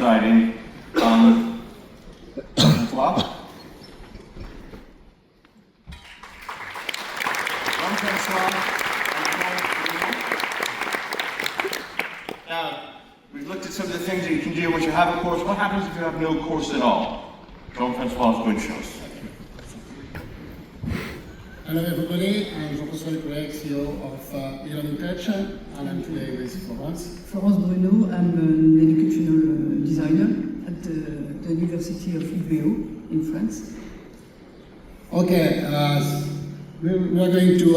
exciting. Jean-François? Now, we've looked at some of the things that you can do once you have a course. What happens if you have no course at all? Jean-François is going to show us. Hello everybody, I'm Jean-François Le Cloarec, CEO of e-learning Touch, and I'm today with Florence. Florence Bruneau, I'm an educational designer at the University of Edimbourg in France. Okay, we are going to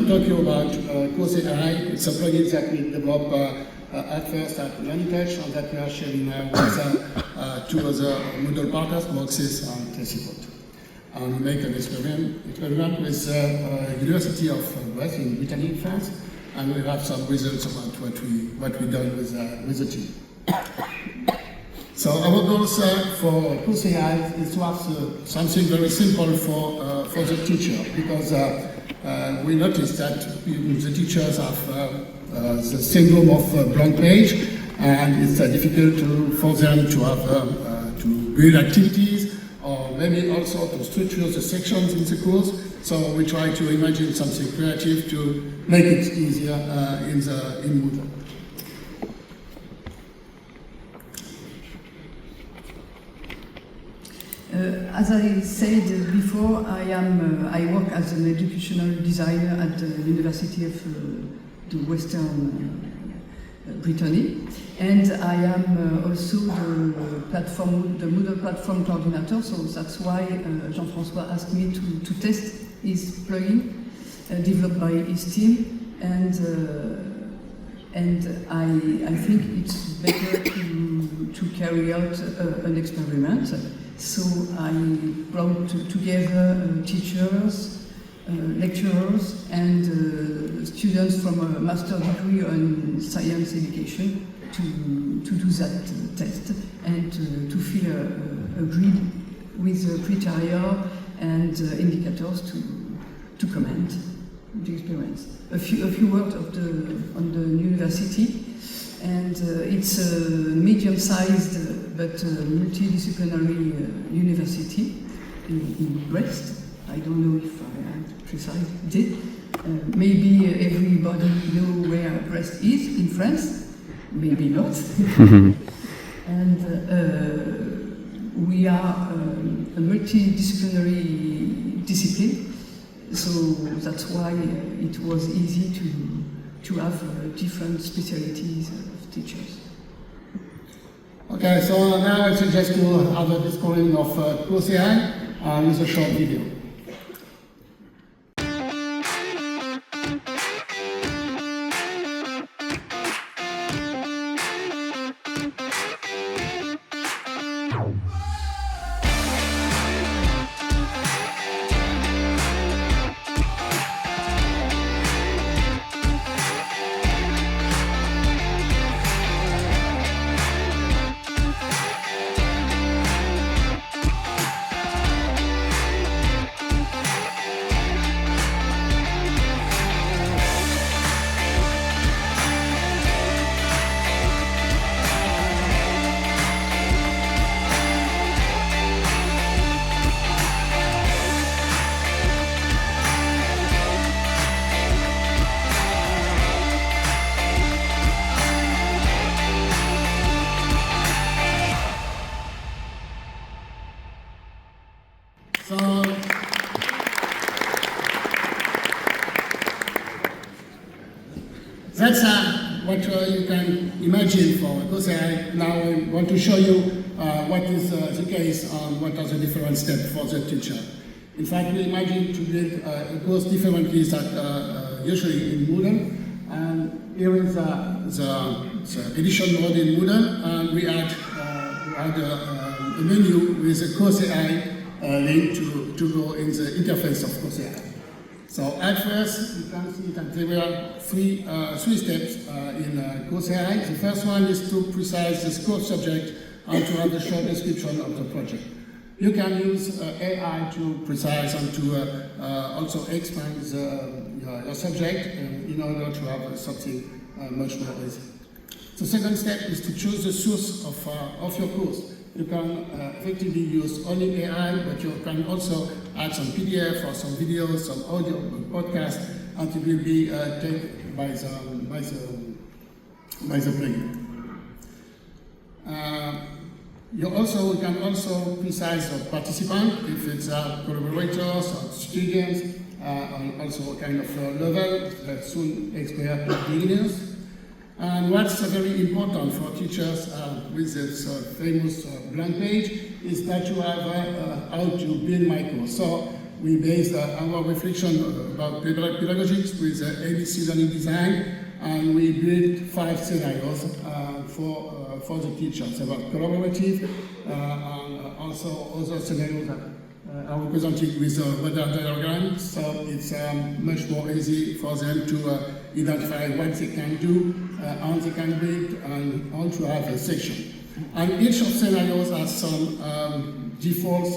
talk to you about CourseAI. It's a plugin that we developed at first at Learning Touch, and that we are sharing now with two other Moodle partners, Moxis and Decouvrez. And we make an experiment with the University of Bretagne in Bretagne in France, and we have some results about what we done with the team. So our goals for CourseAI is to have something very simple for the teacher, because we noticed that the teachers have the syndrome of blank page, and it's difficult for them to have to build activities, or maybe also to structure the sections in the course. So we try to imagine something creative to make it easier in Moodle. As I said before, I work as an educational designer at the University of the Western Brittany, and I am also the Moodle platform coordinator, so that's why Jean-François asked me to test his plugin developed by his team, and I think it's better to carry out an experiment. So I brought together teachers, lecturers, and students from a master's degree on science education to do that test and to fill a grid with criteria and indicators to comment the experience. A few words on the university. And it's a medium-sized but multidisciplinary university in Brest. I don't know if I am precise. Maybe everybody know where Brest is in France. Maybe not. And we are a multidisciplinary discipline, so that's why it was easy to have different specialties of teachers. Okay, so now I suggest to have a discovering of CourseAI with a short video. So that's what you can imagine for CourseAI. Now I want to show you what is the case on what are the different steps for the teacher. In fact, we imagine to build a course differently than usually in Moodle. And here is the edition mode in Moodle, and we add a menu with a CourseAI link to go in the interface of CourseAI. So at first, you can see that there were three steps in CourseAI. The first one is to precise the scope subject and to have a short description of the project. You can use AI to precise and to also expand your subject in order to have something much more easy. The second step is to choose the source of your course. You can effectively use only AI, but you can also add some PDF or some videos, some audio, podcast, and it will be taken by the plugin. You can also precise the participant, if it's collaborators or students, and also a kind of level that soon expert beginners. And what's very important for teachers with this famous blank page is that you have how to build my course. So we based our reflection about pedagogics with ABC learning design, and we built 5 scenarios for the teachers about collaborative and also other scenarios that are represented with a weather diagram. So it's much more easy for them to identify what they can do, how they can build, and how to have a section. And each of scenarios has some default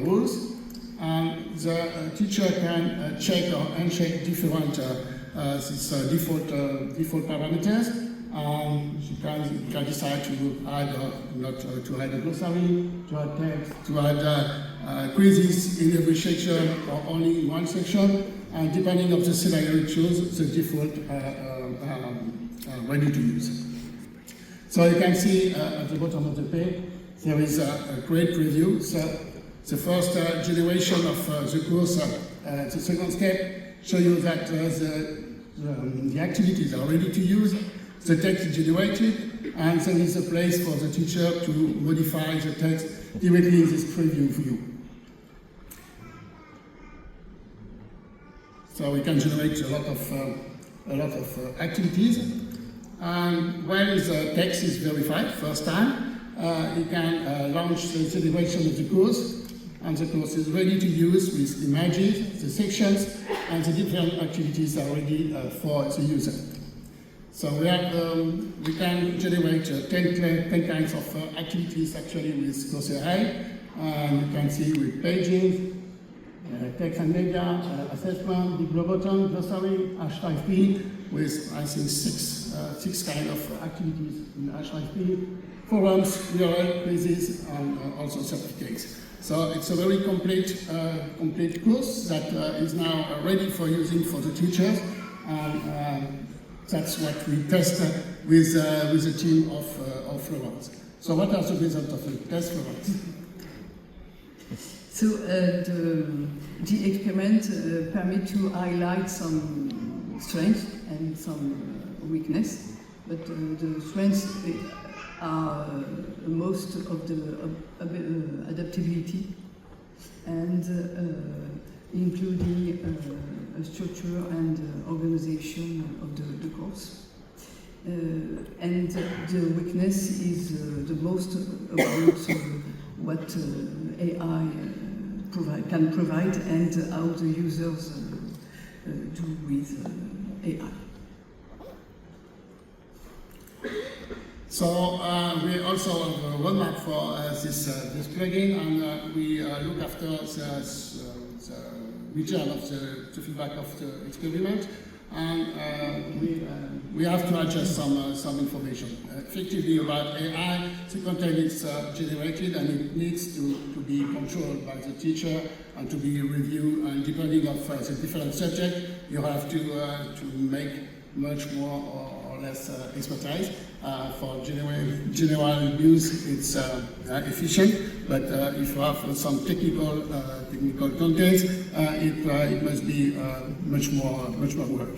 rules, and the teacher can check or uncheck different default parameters. You can decide to add or not to add a glossary, to add text, to add quizzes in every section or only in one section, and depending on the scenario you choose, the default ready to use. So you can see at the bottom of the page there is a great preview. So the first generation of the course, the second step, show you that the activities are ready to use. The text is generated, and there is a place for the teacher to modify the text directly in this preview view. So we can generate a lot of activities. And when the text is verified first time, you can launch the celebration of the course, and the course is ready to use with images, the sections, and the different activities are ready for the user. So we can generate 10 kinds of activities actually with CourseAI. You can see with pages, text and media, assessment, big blue button, glossary, H5P, with I think six kind of activities in H5P, forums, URL, quizzes, and also certificates. So it's a very complete course that is now ready for using for the teachers. That's what we test with a team of Florence. So what are the results of the test, Florence? So the experiment permit to highlight some strengths and some weakness, but the strengths are most of the adaptability and including structure and organization of the course. And the weakness is the most about what AI can provide and how the users do with AI. So we also have a roadmap for this plugin, and we look after the return of the feedback of the experiment, and we have to adjust some information. Effectively about AI, the content is generated and it needs to be controlled by the teacher and to be reviewed, and depending on the different subject, you have to make much more or less expertise. For general use, it's efficient, but if you have some technical content, it must be much more work.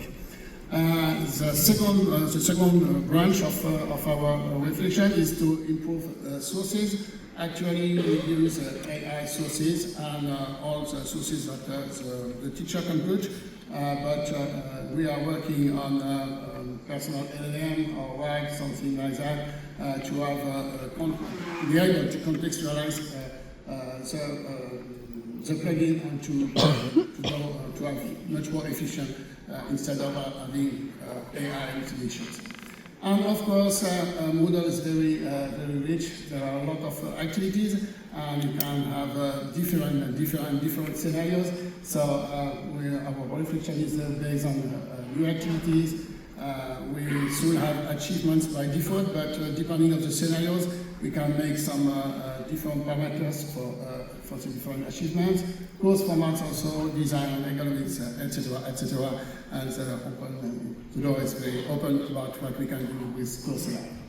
The second branch of our reflection is to improve sources. Actually, we use AI sources and all the sources that the teacher can put, but we are working on personal LLM or WAG, something like that, to have be able to contextualize the plugin and to have much more efficient instead of having AI solutions. And of course, Moodle is very rich. There are a lot of activities, and you can have different scenarios. So our reflection is based on new activities, We soon have achievements by default, but depending on the scenarios, we can make some different parameters for the different achievements. Course formats also, design, economics, etc., etc. And the door is very open about what we can do with CourseAI.